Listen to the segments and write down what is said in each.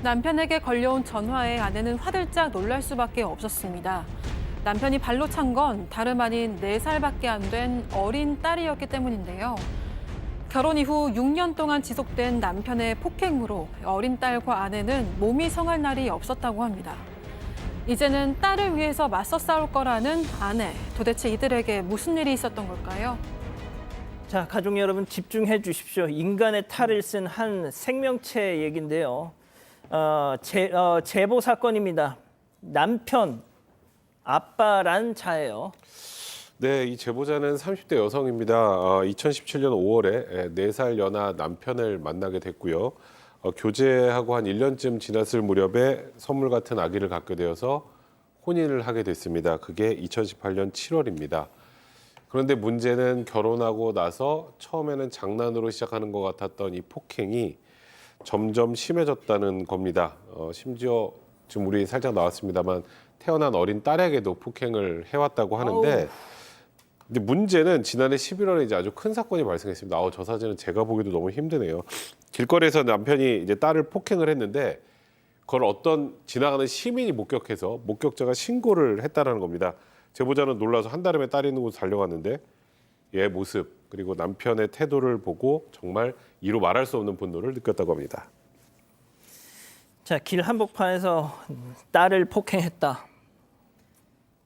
남편에게 걸려온 전화에 아내는 화들짝 놀랄 수밖에 없었습니다. 남편이 발로 찬 건 다름 아닌 4살밖에 안 된 어린 딸이었기 때문인데요. 결혼 이후 6년 동안 지속된 남편의 폭행으로 어린 딸과 아내는 몸이 성할 날이 없었다고 합니다. 이제는 딸을 위해서 맞서 싸울 거라는 아내. 도대체 이들에게 무슨 일이 있었던 걸까요? 자, 가족 여러분 집중해 주십시오. 인간의 탈을 쓴 한 생명체 얘긴데요. 제보 사건입니다. 남편, 아빠란 자예요. 네, 이 제보자는 30대 여성입니다. 2017년 5월에 4살 연하 남편을 만나게 됐고요. 교제하고 한 1년쯤 지났을 무렵에 선물 같은 아기를 갖게 되어서 혼인을 하게 됐습니다. 그게 2018년 7월입니다. 그런데 문제는 결혼하고 나서 처음에는 장난으로 시작하는 것 같았던 이 폭행이 점점 심해졌다는 겁니다. 심지어 지금 우리 살짝 나왔습니다만 태어난 어린 딸에게도 폭행을 해왔다고 하는데 근데 문제는 지난해 11월에 이제 아주 큰 사건이 발생했습니다. 저 사진은 제가 보기도 너무 힘드네요. 길거리에서 남편이 이제 딸을 폭행을 했는데 그걸 어떤 지나가는 시민이 목격해서 목격자가 신고를 했다는 겁니다. 제보자는 놀라서 한달음에 딸이 있는 곳으로 달려갔는데 얘 모습 그리고 남편의 태도를 보고 정말 이루 말할 수 없는 분노를 느꼈다고 합니다. 자, 길 한복판에서 딸을 폭행했다.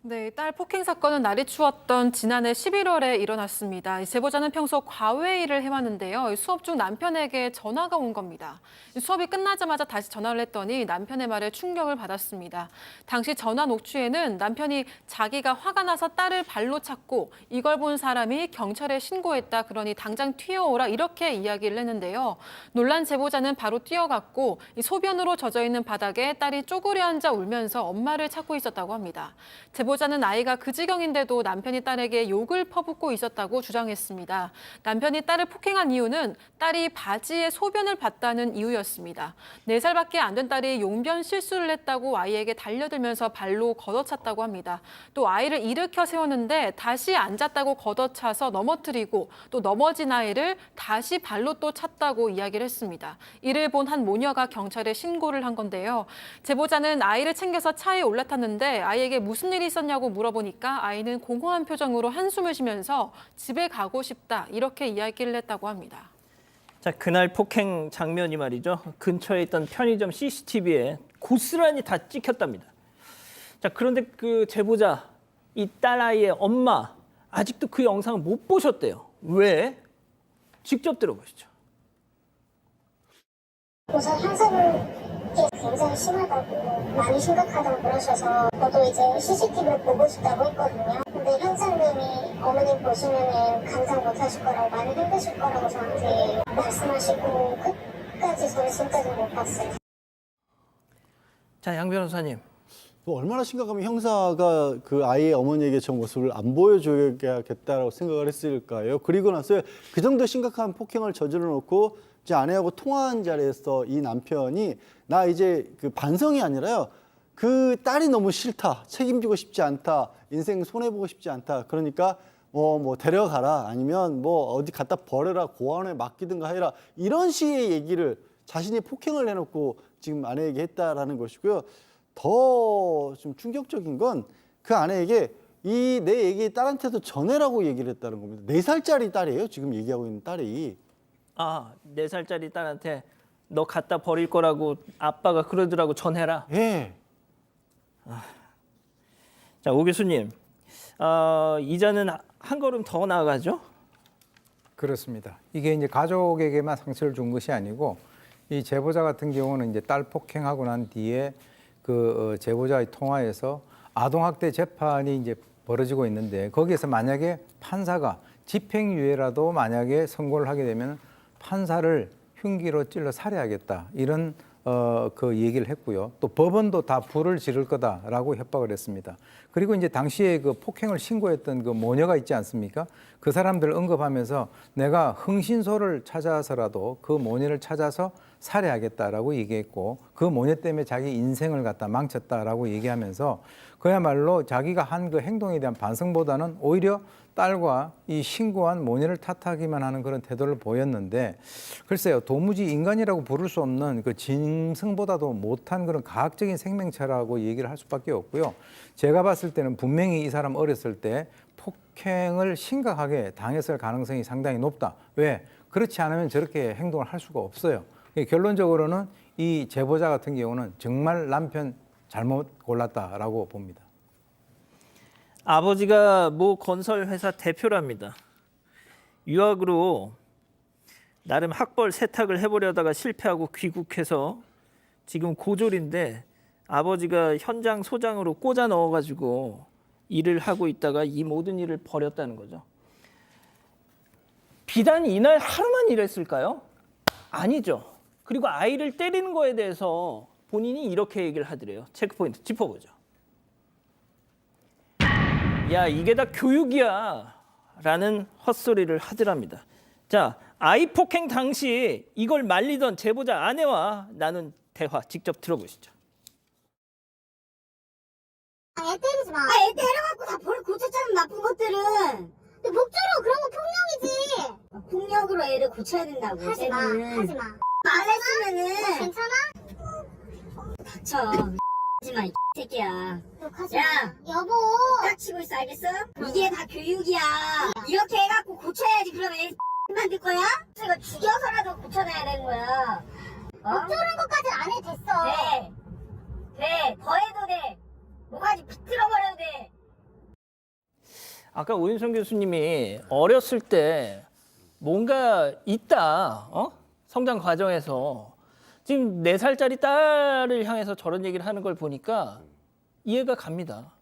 네, 딸 폭행 사건은 날이 추웠던 지난해 11월에 일어났습니다. 이 제보자는 평소 과외 일을 해왔는데요. 수업 중 남편에게 전화가 온 겁니다. 수업이 끝나자마자 다시 전화를 했더니 남편의 말에 충격을 받았습니다. 당시 전화 녹취에는 남편이 자기가 화가 나서 딸을 발로 찼고 이걸 본 사람이 경찰에 신고했다. 그러니 당장 튀어오라 이렇게 이야기를 했는데요. 놀란 제보자는 바로 뛰어갔고 이 소변으로 젖어있는 바닥에 딸이 쪼그려 앉아 울면서 엄마를 찾고 있었다고 합니다. 제보자는 아이가 그 지경인데도 남편이 딸에게 욕을 퍼붓고 있었다고 주장했습니다. 남편이 딸을 폭행한 이유는 딸이 바지에 소변을 봤다는 이유였습니다. 4살밖에 안 된 딸이 용변 실수를 했다고 아이에게 달려들면서 발로 걷어찼다고 합니다. 또 아이를 일으켜 세웠는데 다시 앉았다고 걷어차서 넘어뜨리고 또 넘어진 아이를 다시 발로 또 찼다고 이야기를 했습니다. 이를 본 한 모녀가 경찰에 신고를 한 건데요. 제보자는 아이를 챙겨서 차에 올라탔는데 아이에게 무슨 일이 있었냐고 물어보니까 아이는 공허한 표정으로 한숨을 쉬면서 집에 가고 싶다 이렇게 이야기를 했다고 합니다. 자, 그날 폭행 장면이 말이죠. 근처에 있던 편의점 CCTV에 고스란히 다 찍혔답니다. 자, 그런데 그 제보자, 이 딸아이의 엄마 아직도 그 영상을 못 보셨대요. 왜? 직접 들어보시죠. 우선 형사분께서 굉장히 심하다고 많이 심각하다고 그러셔서 저도 이제 CCTV를 보고 싶다고 했거든요. 근데 형사님이 어머님 보시면은 감당 못 하실 거라고 많이 힘드실 거라고 저한테 말씀하시고 끝까지 저는 진짜 좀 못 봤어요. 자, 양 변호사님. 얼마나 심각하면 형사가 그 아이의 어머니에게 저 모습을 안 보여줘야겠다라고 생각을 했을까요? 그리고 나서 그 정도 심각한 폭행을 저질러 놓고 이제 아내하고 통화한 자리에서 이 남편이 나 이제 그 반성이 아니라요. 그 딸이 너무 싫다. 책임지고 싶지 않다. 인생 손해보고 싶지 않다. 그러니까 뭐 데려가라. 아니면 뭐 어디 갖다 버려라. 고아원에 맡기든가 해라. 이런 식의 얘기를 자신이 폭행을 해놓고 지금 아내에게 했다라는 것이고요. 더 좀 충격적인 건 그 아내에게 이 내 얘기 딸한테도 전해라고 얘기를 했다는 겁니다. 4살짜리 딸이에요. 지금 얘기하고 있는 딸이. 4살짜리 딸한테 너 갖다 버릴 거라고 아빠가 그러더라고 전해라. 예. 자, 오 교수님. 이자는 한 걸음 더 나아가죠? 그렇습니다. 이게 이제 가족에게만 상처를 준 것이 아니고 이 제보자 같은 경우는 이제 딸 폭행하고 난 뒤에 그 제보자의 통화에서 아동학대 재판이 이제 벌어지고 있는데 거기에서 만약에 판사가 집행유예라도 만약에 선고를 하게 되면 판사를 흉기로 찔러 살해하겠다 이런 그 얘기를 했고요. 또 법원도 다 불을 지를 거다라고 협박을 했습니다. 그리고 이제 당시에 그 폭행을 신고했던 그 모녀가 있지 않습니까? 그 사람들을 언급하면서 내가 흥신소를 찾아서라도 그 모녀를 찾아서 살해하겠다라고 얘기했고 그 모녀 때문에 자기 인생을 갖다 망쳤다라고 얘기하면서 그야말로 자기가 한 그 행동에 대한 반성보다는 오히려 딸과 이 신고한 모녀를 탓하기만 하는 그런 태도를 보였는데 글쎄요, 도무지 인간이라고 부를 수 없는 그 짐승보다도 못한 그런 과학적인 생명체라고 얘기를 할 수밖에 없고요. 제가 봤을 때는 분명히 이 사람 어렸을 때 폭행을 심각하게 당했을 가능성이 상당히 높다. 왜? 그렇지 않으면 저렇게 행동을 할 수가 없어요. 결론적으로는 이 제보자 같은 경우는 정말 남편 잘못 골랐다라고 봅니다. 아버지가 모 건설 회사 대표랍니다. 유학으로 나름 학벌 세탁을 해보려다가 실패하고 귀국해서 지금 고졸인데 아버지가 현장 소장으로 꽂아 넣어가지고 일을 하고 있다가 이 모든 일을 벌였다는 거죠. 비단 이날 하루만 일했을까요? 아니죠. 그리고 아이를 때리는 거에 대해서 본인이 이렇게 얘기를 하더래요. 체크포인트 짚어보죠. 야, 이게 다 교육이야 라는 헛소리를 하더랍니다. 자, 아이 폭행 당시 이걸 말리던 제보자 아내와 나눈 대화 직접 들어보시죠. 애 때리지 마. 애 때려갖고 다 벌 고쳤잖아, 나쁜 것들은. 근데 목조로 그런 거 폭력이지. 폭력으로 애를 고쳐야 된다고. 하지 마. 하지 마. 안 했으면은. 괜찮아? 닥쳐. 하지 마, 이 새끼야. 욕하지 마. 여보. 딱 치고 있어, 알겠어? 이게 다 교육이야. 이렇게 해갖고 고쳐야지. 그러면 애 만들 거야? 이거 죽여서라도 고쳐내야 되는 거야. 목조는 것까지는 안 해도 됐어. 돼. 돼. 더 해도 돼. 뭐가지 비틀어버려도 돼. 아까 오윤성 교수님이 어렸을 때 뭔가 있다, 성장 과정에서 지금 4살짜리 딸을 향해서 저런 얘기를 하는 걸 보니까 이해가 갑니다.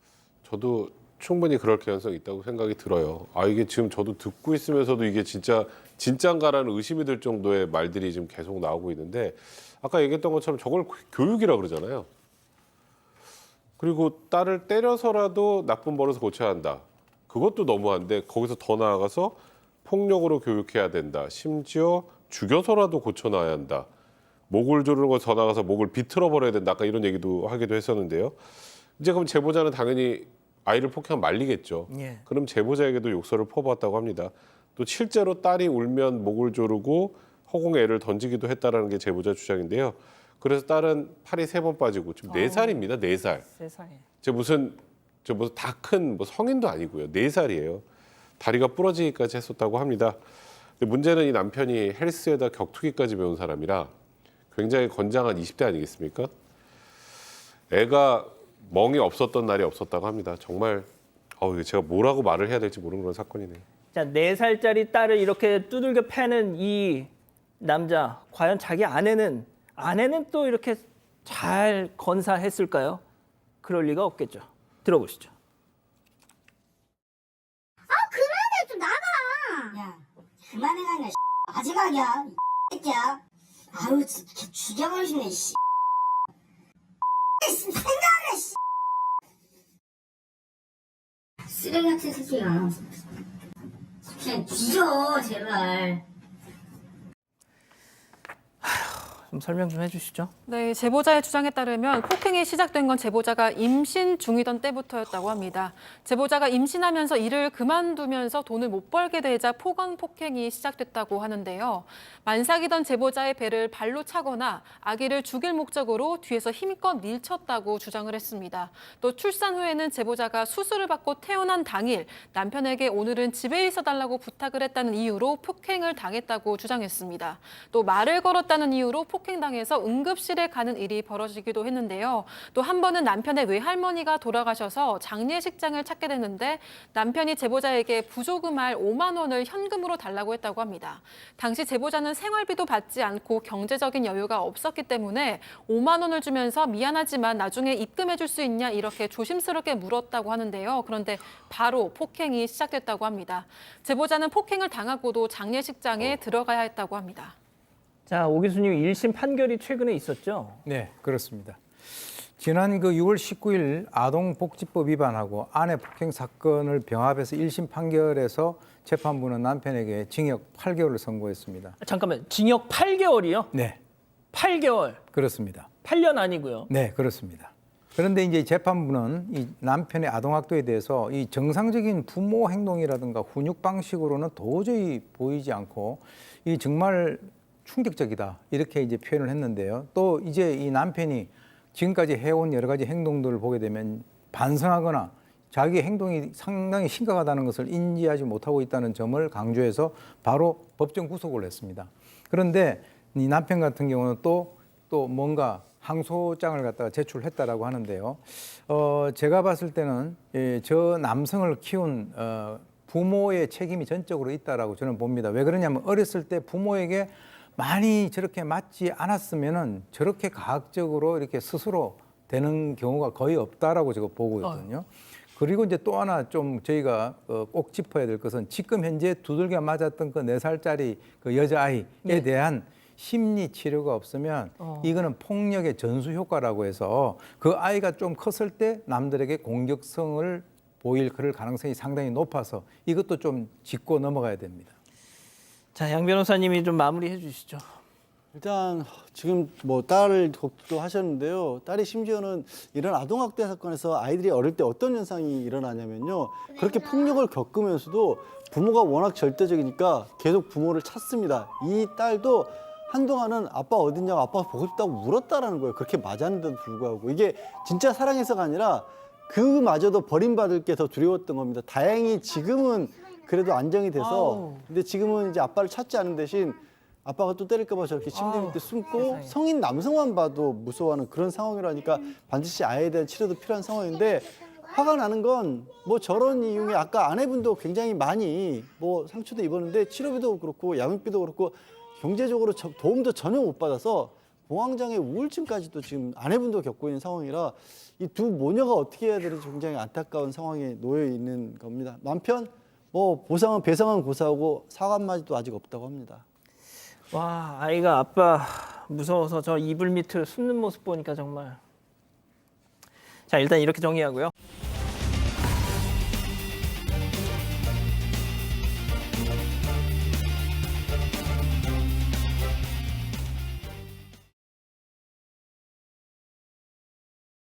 저도 충분히 그럴 가능성이 있다고 생각이 들어요. 아, 이게 지금 저도 듣고 있으면서도 이게 진짠가라는 의심이 들 정도의 말들이 지금 계속 나오고 있는데 아까 얘기했던 것처럼 저걸 교육이라고 그러잖아요. 그리고 딸을 때려서라도 나쁜 버릇을 고쳐야 한다. 그것도 너무한데 거기서 더 나아가서 폭력으로 교육해야 된다. 심지어 죽여서라도 고쳐놔야 한다. 목을 조르는 거 더 나가서 목을 비틀어버려야 된다. 아까 이런 얘기도 하기도 했었는데요. 이제 그럼 제보자는 당연히 아이를 폭행하면 말리겠죠. 예. 그럼 제보자에게도 욕설을 퍼부었다고 합니다. 또 실제로 딸이 울면 목을 조르고 허공에 애를 던지기도 했다라는 게 제보자 주장인데요. 그래서 딸은 팔이 3번 빠지고 지금 4살입니다. 4살. 세상에. 저 무슨 다 큰 성인도 아니고요. 4살이에요. 다리가 부러지기까지 했었다고 합니다. 근데 문제는 이 남편이 헬스에다 격투기까지 배운 사람이라 굉장히 건장한 20대 아니겠습니까? 애가 멍이 없었던 날이 없었다고 합니다. 정말 제가 뭐라고 말을 해야 될지 모르는 그런 사건이네요. 자, 4살짜리 딸을 이렇게 두들겨 패는 이 남자, 과연 자기 아내는 또 이렇게 잘 건사했을까요? 그럴 리가 없겠죠. 들어보시죠. 그만해, 좀 나가. 야, 그만해가 아니라 아직각이야. 이 새끼야. 아우, 진짜 죽여버리고 싶네, 씨. 생각해, 씨. 쓰레기 같은 새끼가. 그냥 뒤져, 제발. 좀 설명 좀 해주시죠. 네, 제보자의 주장에 따르면 폭행이 시작된 건 제보자가 임신 중이던 때부터였다고 합니다. 제보자가 임신하면서 일을 그만두면서 돈을 못 벌게 되자 폭언 폭행이 시작됐다고 하는데요. 만삭이던 제보자의 배를 발로 차거나 아기를 죽일 목적으로 뒤에서 힘껏 밀쳤다고 주장을 했습니다. 또 출산 후에는 제보자가 수술을 받고 태어난 당일 남편에게 오늘은 집에 있어달라고 부탁을 했다는 이유로 폭행을 당했다고 주장했습니다. 또 말을 걸었다는 이유로 폭행당해서 응급실에 가는 일이 벌어지기도 했는데요. 또 한 번은 남편의 외할머니가 돌아가셔서 장례식장을 찾게 됐는데 남편이 제보자에게 부조금할 5만 원을 현금으로 달라고 했다고 합니다. 당시 제보자는 생활비도 받지 않고 경제적인 여유가 없었기 때문에 5만 원을 주면서 미안하지만 나중에 입금해 줄 수 있냐 이렇게 조심스럽게 물었다고 하는데요. 그런데 바로 폭행이 시작됐다고 합니다. 제보자는 폭행을 당하고도 장례식장에 들어가야 했다고 합니다. 자, 오 교수님 1심 판결이 최근에 있었죠? 네, 그렇습니다. 지난 6월 19일 아동복지법 위반하고 아내 폭행 사건을 병합해서 1심 판결에서 재판부는 남편에게 징역 8개월을 선고했습니다. 잠깐만, 징역 8개월이요? 네, 8개월. 그렇습니다. 8년 아니고요. 네, 그렇습니다. 그런데 이제 재판부는 이 남편의 아동학대에 대해서 이 정상적인 부모 행동이라든가 훈육 방식으로는 도저히 보이지 않고 이 정말 충격적이다 이렇게 이제 표현을 했는데요. 또 이제 이 남편이 지금까지 해온 여러 가지 행동들을 보게 되면 반성하거나 자기 행동이 상당히 심각하다는 것을 인지하지 못하고 있다는 점을 강조해서 바로 법정 구속을 했습니다. 그런데 이 남편 같은 경우는 또 뭔가 항소장을 갖다가 제출했다라고 하는데요. 제가 봤을 때는 저 남성을 키운 부모의 책임이 전적으로 있다라고 저는 봅니다. 왜 그러냐면 어렸을 때 부모에게 많이 저렇게 맞지 않았으면은 저렇게 가학적으로 이렇게 스스로 되는 경우가 거의 없다라고 제가 보고 있거든요. 그리고 이제 또 하나 좀 저희가 꼭 짚어야 될 것은 지금 현재 두들겨 맞았던 그 4살짜리 그 여자아이에 대한 심리 치료가 없으면 이거는 폭력의 전수 효과라고 해서 그 아이가 좀 컸을 때 남들에게 공격성을 보일 그럴 가능성이 상당히 높아서 이것도 좀 짚고 넘어가야 됩니다. 자, 양 변호사님이 좀 마무리해 주시죠. 일단 지금 뭐 딸을 걱도 하셨는데요. 딸이 심지어는 이런 아동학대 사건에서 아이들이 어릴 때 어떤 현상이 일어나냐면요. 그렇게 폭력을 겪으면서도 부모가 워낙 절대적이니까 계속 부모를 찾습니다. 이 딸도 한동안은 아빠 어딨냐고 아빠 보고 싶다고 울었다라는 거예요. 그렇게 맞았는데도 불구하고. 이게 진짜 사랑해서가 아니라 그마저도 버림받을 게 더 두려웠던 겁니다. 다행히 지금은 그래도 안정이 돼서 근데 지금은 이제 아빠를 찾지 않은 대신 아빠가 또 때릴까 봐 저렇게 침대 밑에 숨고 성인 남성만 봐도 무서워하는 그런 상황이라니까 반드시 아이에 대한 치료도 필요한 상황인데 화가 나는 건 뭐 저런 이유에 아까 아내분도 굉장히 많이 뭐 상처도 입었는데 치료비도 그렇고 양육비도 그렇고 경제적으로 도움도 전혀 못 받아서 공황장애 우울증까지도 지금 아내분도 겪고 있는 상황이라 이 두 모녀가 어떻게 해야 될지 굉장히 안타까운 상황에 놓여 있는 겁니다. 남편 뭐 보상은 배상은 고사하고 사과 한마디도 아직 없다고 합니다. 와, 아이가 아빠 무서워서 저 이불 밑을 숨는 모습 보니까 정말. 자, 일단 이렇게 정리하고요.